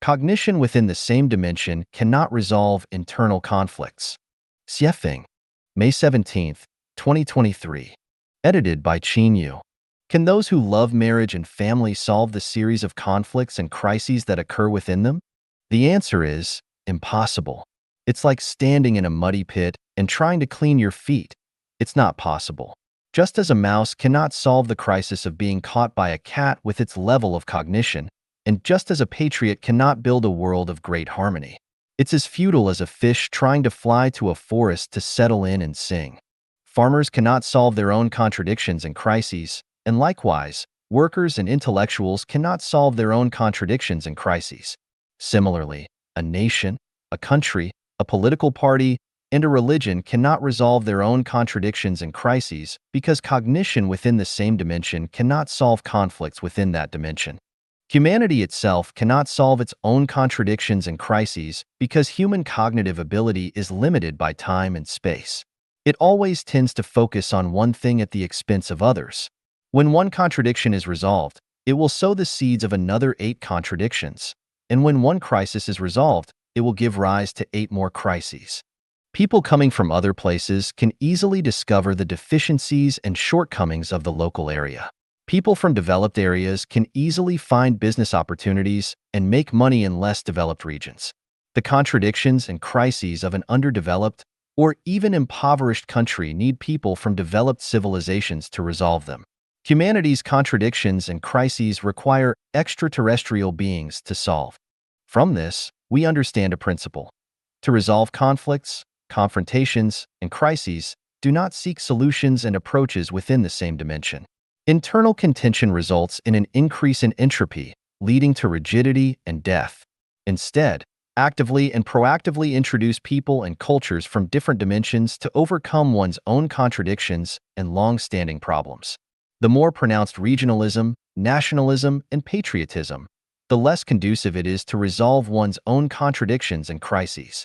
Cognition within the same dimension cannot resolve internal conflicts. Xiefeng, May 17, 2023. Edited by Qin Yu. Can those who love marriage and family solve the series of conflicts and crises that occur within them? The answer is impossible. It's like standing in a muddy pit and trying to clean your feet. It's not possible. Just as a mouse cannot solve the crisis of being caught by a cat with its level of cognition, and just as a patriot cannot build a world of great harmony, it's as futile as a fish trying to fly to a forest to settle in and sing. Farmers cannot solve their own contradictions and crises, and likewise, workers and intellectuals cannot solve their own contradictions and crises. Similarly, a nation, a country, a political party, and a religion cannot resolve their own contradictions and crises because cognition within the same dimension cannot solve conflicts within that dimension. Humanity itself cannot solve its own contradictions and crises because human cognitive ability is limited by time and space. It always tends to focus on one thing at the expense of others. When one contradiction is resolved, it will sow the seeds of another 8 contradictions. And when one crisis is resolved, it will give rise to 8 more crises. People coming from other places can easily discover the deficiencies and shortcomings of the local area. People from developed areas can easily find business opportunities and make money in less developed regions. The contradictions and crises of an underdeveloped or even impoverished country need people from developed civilizations to resolve them. Humanity's contradictions and crises require extraterrestrial beings to solve. From this, we understand a principle. To resolve conflicts, confrontations, and crises, do not seek solutions and approaches within the same dimension. Internal contention results in an increase in entropy, leading to rigidity and death. Instead, actively and proactively introduce people and cultures from different dimensions to overcome one's own contradictions and long-standing problems. The more pronounced regionalism, nationalism, and patriotism, the less conducive it is to resolve one's own contradictions and crises.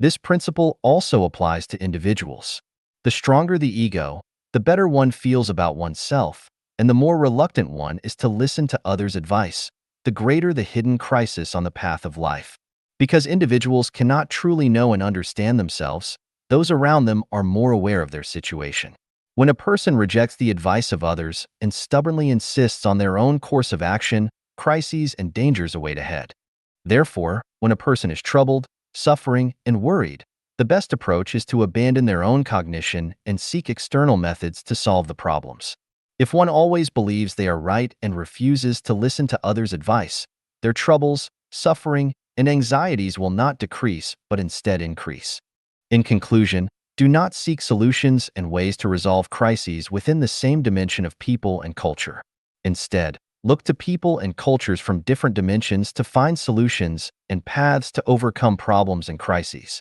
This principle also applies to individuals. The stronger the ego, the better one feels about oneself, and the more reluctant one is to listen to others' advice, the greater the hidden crisis on the path of life. Because individuals cannot truly know and understand themselves, those around them are more aware of their situation. When a person rejects the advice of others and stubbornly insists on their own course of action, crises and dangers await ahead. Therefore, when a person is troubled, suffering, and worried, the best approach is to abandon their own cognition and seek external methods to solve the problems. If one always believes they are right and refuses to listen to others' advice, their troubles, suffering, and anxieties will not decrease but instead increase. In conclusion, do not seek solutions and ways to resolve crises within the same dimension of people and culture. Instead, look to people and cultures from different dimensions to find solutions and paths to overcome problems and crises.